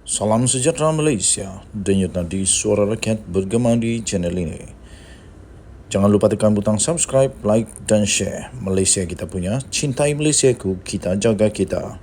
Salam sejahtera Malaysia, denyut nadi suara rakyat bergema di channel ini. Jangan lupa tekan butang subscribe, like dan share. Malaysia kita punya, cintai Malaysiaku, kita jaga kita.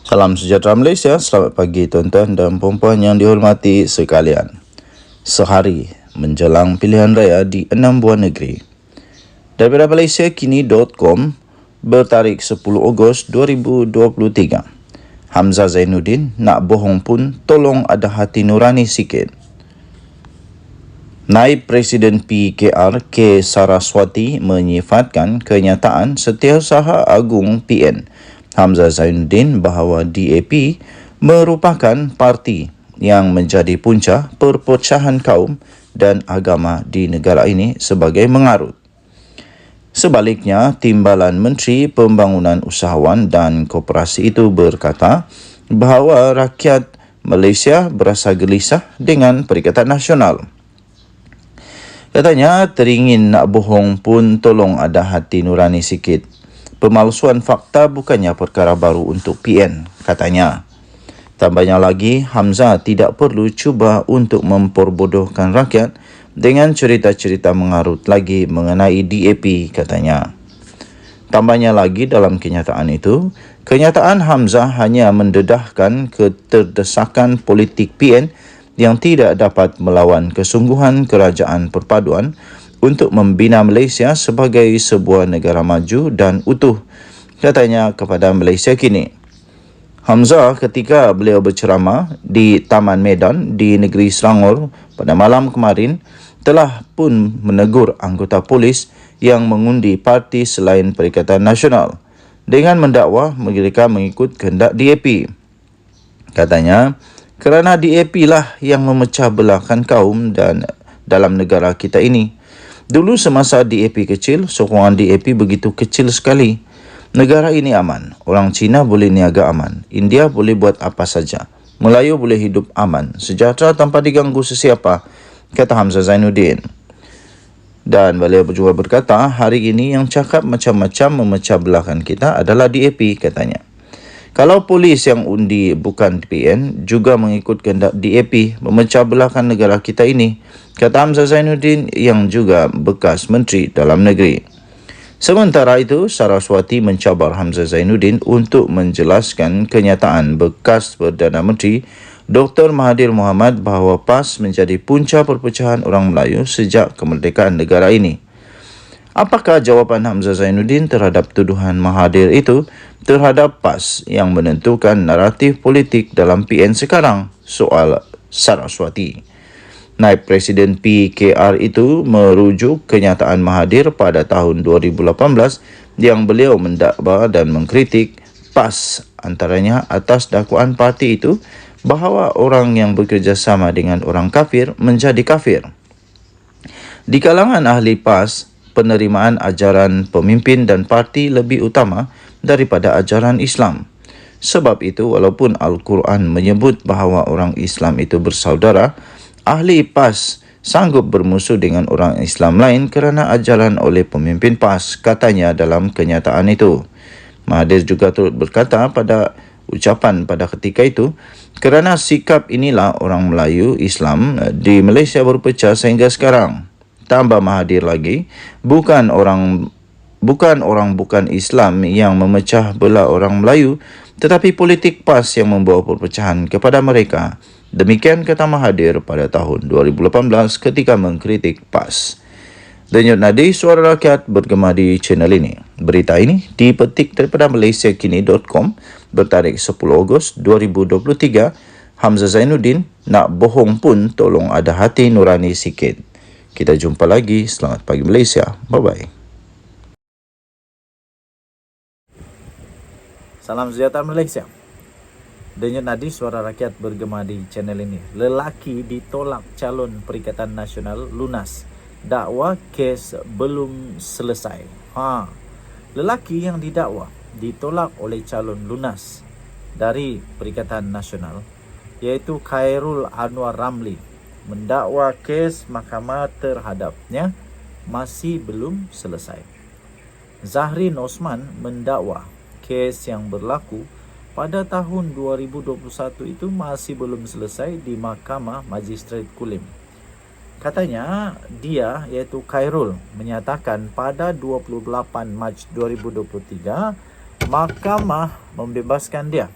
Salam sejahtera Malaysia, selamat pagi tuan-tuan dan puan-puan yang dihormati sekalian. Sehari menjelang pilihan raya di 6 buah negeri. Daripada malaysiakini.com bertarikh 10 Ogos 2023. Hamzah Zainuddin, nak bohong pun tolong ada hati nurani sikit. Naib Presiden PKR K. Saraswati menyifatkan kenyataan Setiausaha Agung PN Hamzah Zainuddin bahawa DAP merupakan parti yang menjadi punca perpecahan kaum dan agama di negara ini sebagai mengarut. Sebaliknya, Timbalan Menteri Pembangunan Usahawan dan Koperasi itu berkata bahawa rakyat Malaysia berasa gelisah dengan Perikatan Nasional. Katanya, teringin nak bohong pun tolong ada hati nurani sikit. Pemalsuan fakta bukannya perkara baru untuk PN, katanya. Tambahnya lagi, Hamzah tidak perlu cuba untuk memperbodohkan rakyat dengan cerita-cerita mengarut lagi mengenai DAP, katanya. Tambahnya lagi dalam kenyataan itu, kenyataan Hamzah hanya mendedahkan keterdesakan politik PN yang tidak dapat melawan kesungguhan kerajaan perpaduan untuk membina Malaysia sebagai sebuah negara maju dan utuh, katanya kepada Malaysia Kini. Hamzah ketika beliau berceramah di Taman Medan di negeri Selangor pada malam kemarin telah pun menegur anggota polis yang mengundi parti selain Perikatan Nasional dengan mendakwa mereka mengikut kehendak DAP. Katanya, kerana DAP lah yang memecah belahkan kaum dan dalam negara kita ini. Dulu semasa DAP kecil, sokongan DAP begitu kecil sekali. Negara ini aman. Orang Cina boleh niaga aman. India boleh buat apa saja. Melayu boleh hidup aman, sejahtera tanpa diganggu sesiapa, kata Hamzah Zainuddin. Dan beliau juga berkata, hari ini yang cakap macam-macam memecah belahkan kita adalah DAP, katanya. Kalau polis yang undi bukan PN juga mengikut kehendak DAP memecah belahkan negara kita ini, kata Hamzah Zainuddin yang juga bekas Menteri Dalam Negeri. Sementara itu, Saraswati mencabar Hamzah Zainuddin untuk menjelaskan kenyataan bekas Perdana Menteri Dr. Mahathir Mohamad bahawa PAS menjadi punca perpecahan orang Melayu sejak kemerdekaan negara ini. Apakah jawapan Hamzah Zainuddin terhadap tuduhan Mahathir itu terhadap PAS yang menentukan naratif politik dalam PN sekarang? Soal Saraswati. Naib Presiden PKR itu merujuk kenyataan Mahathir pada tahun 2018 yang beliau mendakwa dan mengkritik PAS antaranya atas dakwaan parti itu bahawa orang yang bekerjasama dengan orang kafir menjadi kafir. Di kalangan ahli PAS, penerimaan ajaran pemimpin dan parti lebih utama daripada ajaran Islam. Sebab itu, walaupun Al-Quran menyebut bahawa orang Islam itu bersaudara, ahli PAS sanggup bermusuh dengan orang Islam lain kerana ajaran oleh pemimpin PAS, katanya dalam kenyataan itu. Mahathir juga turut berkata pada ucapan pada ketika itu, kerana sikap inilah orang Melayu Islam di Malaysia berpecah sehingga sekarang. Tambah Mahathir lagi, bukan orang bukan Islam yang memecah belah orang Melayu, tetapi politik PAS yang membawa perpecahan kepada mereka. Demikian kata Mahathir pada tahun 2018 ketika mengkritik PAS. Denyut nadi suara rakyat bergema di channel ini. Berita ini dipetik daripada malaysiakini.com bertarikh 10 Ogos 2023. Hamzah Zainuddin, nak bohong pun tolong ada hati nurani sikit. Kita jumpa lagi. Selamat pagi Malaysia. Bye-bye. Salam sejahtera Malaysia. Denyut nadi suara rakyat bergema di channel ini. Lelaki ditolak calon Perikatan Nasional lunas. Dakwa kes belum selesai. Lelaki yang didakwa ditolak oleh calon lunas dari Perikatan Nasional, iaitu Khairul Anwar Ramli, mendakwa kes mahkamah terhadapnya masih belum selesai. Zahrin Osman mendakwa kes yang berlaku pada tahun 2021 itu masih belum selesai di Mahkamah Magistrate Kulim. Katanya dia, iaitu Khairul, menyatakan pada 28 Mac 2023 mahkamah membebaskan dia.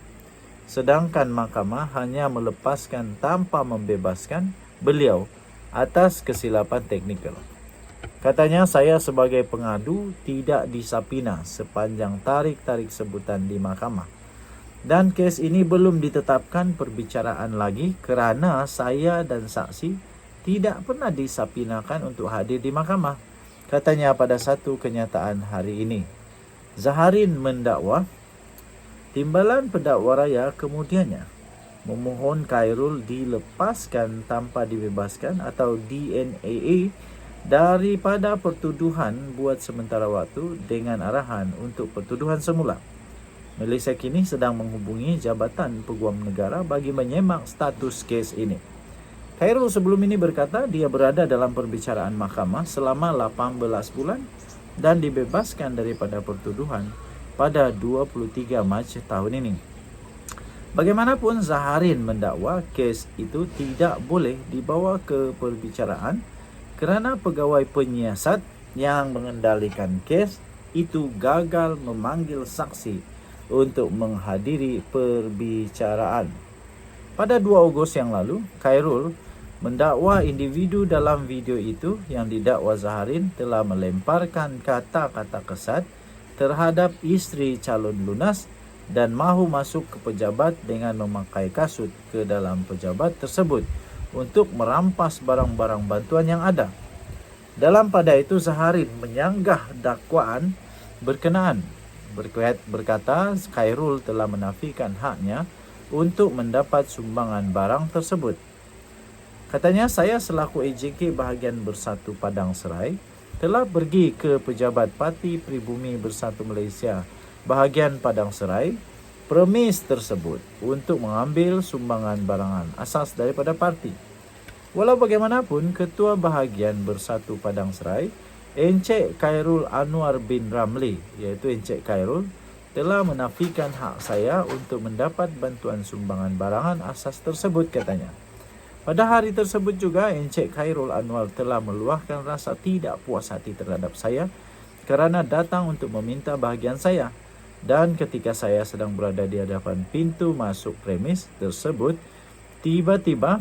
Sedangkan mahkamah hanya melepaskan tanpa membebaskan beliau atas kesilapan teknikal. Katanya, saya sebagai pengadu tidak disapina sepanjang tarik-tarik sebutan di mahkamah. Dan kes ini belum ditetapkan perbicaraan lagi kerana saya dan saksi tidak pernah disapinakan untuk hadir di mahkamah. Katanya pada satu kenyataan hari ini. Zaharin mendakwa, timbalan pendakwa raya kemudiannya memohon Khairul dilepaskan tanpa dibebaskan atau DNAA daripada pertuduhan buat sementara waktu dengan arahan untuk pertuduhan semula. Malaysia kini sedang menghubungi Jabatan Peguam Negara bagi menyemak status kes ini. Khairul sebelum ini berkata dia berada dalam perbicaraan mahkamah selama 18 bulan dan dibebaskan daripada pertuduhan pada 23 Mac tahun ini. Bagaimanapun, Zaharin mendakwa kes itu tidak boleh dibawa ke perbicaraan kerana pegawai penyiasat yang mengendalikan kes itu gagal memanggil saksi untuk menghadiri perbicaraan. Pada 2 Ogos yang lalu, Khairul mendakwa individu dalam video itu yang didakwa Zaharin telah melemparkan kata-kata kesat terhadap isteri calon lunas dan mahu masuk ke pejabat dengan memakai kasut ke dalam pejabat tersebut untuk merampas barang-barang bantuan yang ada. Dalam pada itu, Zaharin menyanggah dakwaan berkenaan. Berkata Khairul telah menafikan haknya untuk mendapat sumbangan barang tersebut. Katanya, saya selaku AJK bahagian Bersatu Padang Serai telah pergi ke pejabat Parti Pribumi Bersatu Malaysia bahagian Padang Serai premis tersebut untuk mengambil sumbangan barangan asas daripada parti. Walau bagaimanapun, Ketua Bahagian Bersatu Padang Serai, Encik Khairul Anwar bin Ramli, iaitu Encik Khairul, telah menafikan hak saya untuk mendapat bantuan sumbangan barangan asas tersebut, katanya. Pada hari tersebut juga, Encik Khairul Anwar telah meluahkan rasa tidak puas hati terhadap saya kerana datang untuk meminta bahagian saya. Dan ketika saya sedang berada di hadapan pintu masuk premis tersebut, tiba-tiba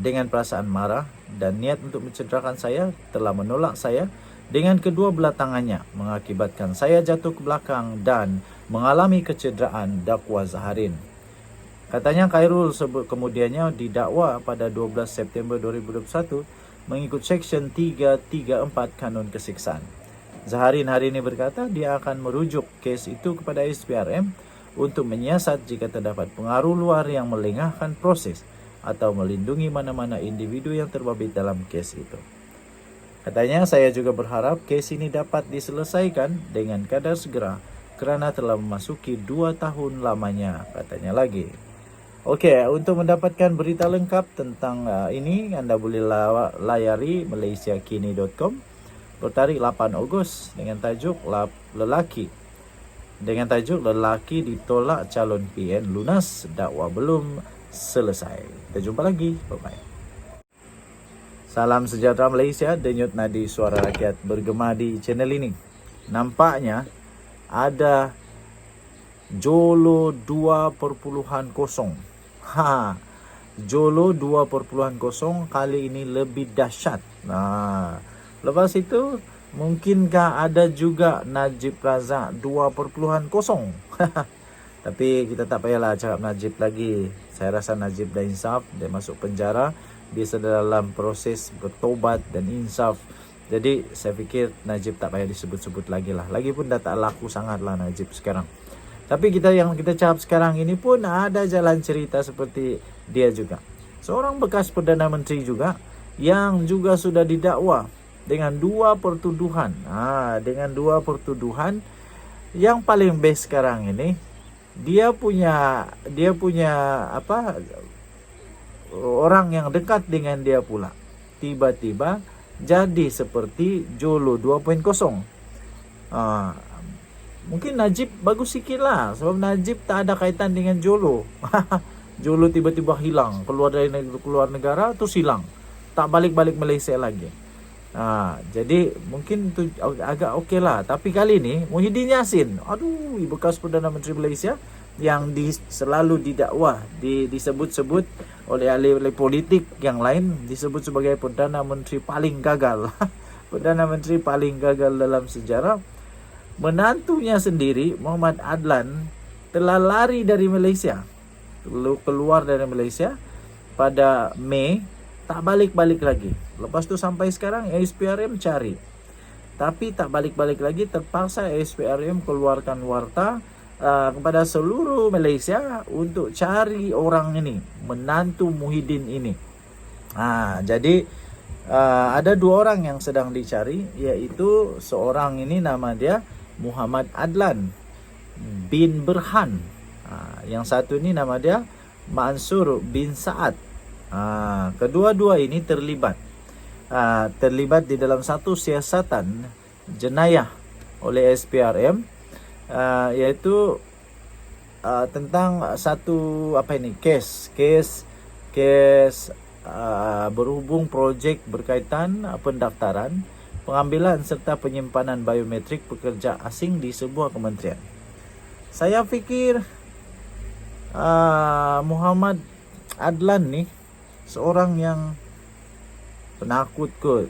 dengan perasaan marah dan niat untuk mencederakan saya, telah menolak saya dengan kedua belah tangannya, mengakibatkan saya jatuh ke belakang dan mengalami kecederaan, dakwa Zaharin. Katanya Khairul kemudiannya didakwa pada 12 September 2021 mengikut Seksyen 334 Kanun Kesiksaan. Zaharin hari ini berkata dia akan merujuk kes itu kepada SPRM untuk menyiasat jika terdapat pengaruh luar yang melengahkan proses atau melindungi mana-mana individu yang terbabit dalam kes itu. Katanya, saya juga berharap kes ini dapat diselesaikan dengan kadar segera kerana telah memasuki 2 tahun lamanya, katanya lagi. Okey, untuk mendapatkan berita lengkap tentang ini, anda boleh layari malaysiakini.com bertarikh 8 Ogos dengan tajuk lelaki ditolak calon PN lunas, dakwa belum selesai. Kita jumpa lagi. Bye-bye. Salam sejahtera Malaysia, denyut nadi suara rakyat bergema di channel ini. Nampaknya ada Jolo 2.0. Jolo 2.0 kali ini lebih dahsyat. Lepas itu mungkinkah ada juga Najib Razak 2.0? Tapi kita tak payahlah cakap Najib lagi. Saya rasa Najib dah insaf, dia masuk penjara, dia sedang dalam proses bertobat dan insaf. Jadi saya fikir Najib tak payah disebut-sebut lagi lah. Lagipun dah tak laku sangat lah Najib sekarang. Tapi yang kita cakap sekarang ini pun ada jalan cerita seperti dia juga. Seorang bekas Perdana Menteri juga yang juga sudah didakwa dengan 2 pertuduhan. Dengan 2 pertuduhan yang paling best sekarang ini, dia punya orang yang dekat dengan dia pula tiba-tiba jadi seperti Jolo 2.0. Mungkin Najib bagus sikit lah, sebab Najib tak ada kaitan dengan Jolo. Jolo tiba-tiba hilang, keluar dari keluar negara terus hilang, tak balik-balik Malaysia lagi. Jadi mungkin itu agak okey lah. Tapi kali ini Muhyiddin Yassin, aduh, bekas Perdana Menteri Malaysia yang selalu didakwa, disebut-sebut oleh ahli politik yang lain, disebut sebagai Perdana Menteri paling gagal. Perdana Menteri paling gagal dalam sejarah. Menantunya sendiri, Muhammad Adlan, telah lari dari Malaysia, keluar dari Malaysia pada Mei, tak balik-balik lagi. Lepas tu sampai sekarang SPRM cari, tapi tak balik-balik lagi. Terpaksa SPRM keluarkan warta kepada seluruh Malaysia untuk cari orang ini, menantu Muhyiddin ini. Jadi ada 2 orang yang sedang dicari, iaitu seorang ini nama dia Muhammad Adlan bin Berhan. Yang satu ini nama dia Mansur bin Saad. Kedua-dua ini terlibat di dalam satu siasatan jenayah oleh SPRM, yaitu tentang satu kes berhubung projek berkaitan pendaftaran, pengambilan serta penyimpanan biometrik pekerja asing di sebuah kementerian. Saya fikir Muhammad Adlan nih seorang yang penakut kot.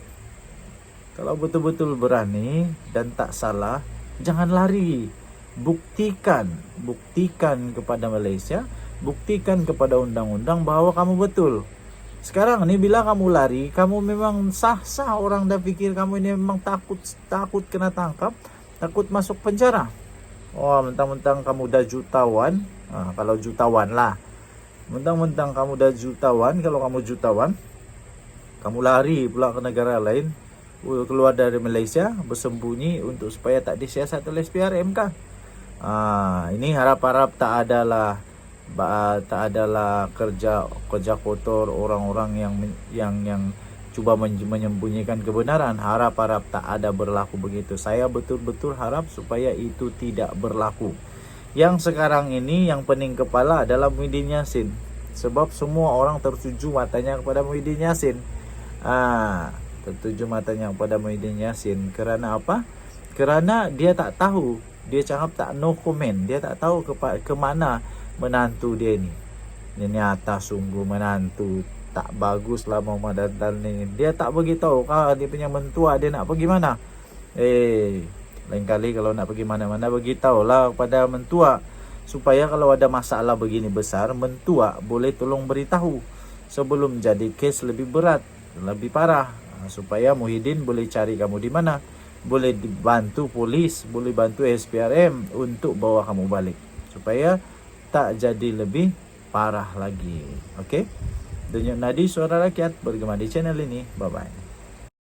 Kalau betul-betul berani dan tak salah, jangan lari. Buktikan kepada Malaysia, buktikan kepada undang-undang bahwa kamu betul. Sekarang ni bila kamu lari, kamu memang sah-sah, orang dah fikir kamu ini memang takut kena tangkap, takut masuk penjara. Mentang-mentang kamu dah jutawan, kalau jutawan lah. Mentang-mentang kamu dah jutawan, kalau kamu jutawan, kamu lari pula ke negara lain, keluar dari Malaysia, bersembunyi untuk supaya tak disiasat oleh SPRM kah? Ini harap-harap tak adalah kerja kotor orang-orang yang cuba menyembunyikan kebenaran. Harap-harap tak ada berlaku begitu. Saya betul-betul harap supaya itu tidak berlaku. Yang sekarang ini yang pening kepala adalah Muhyiddin Yassin, sebab semua orang tertuju matanya kepada Muhyiddin Yassin. Tertuju matanya kepada Muhyiddin Yassin kerana apa? Kerana dia tak tahu, dia cakap tak no comment, dia tak tahu ke mana menantu dia ni. Ini nyata sungguh menantu tak bagus lah Muhammad Adlan ni. Dia tak beritahu dia punya mentua dia nak pergi mana. Lain kali kalau nak pergi mana-mana, beritahu lah kepada mentua, supaya kalau ada masalah begini besar, mentua boleh tolong beritahu sebelum jadi kes lebih berat, lebih parah, supaya Muhyiddin boleh cari kamu di mana, boleh dibantu polis, boleh bantu SPRM untuk bawa kamu balik, supaya tak jadi lebih parah lagi. Okey? Denyut nadi suara rakyat bergema di channel ini. Bye bye.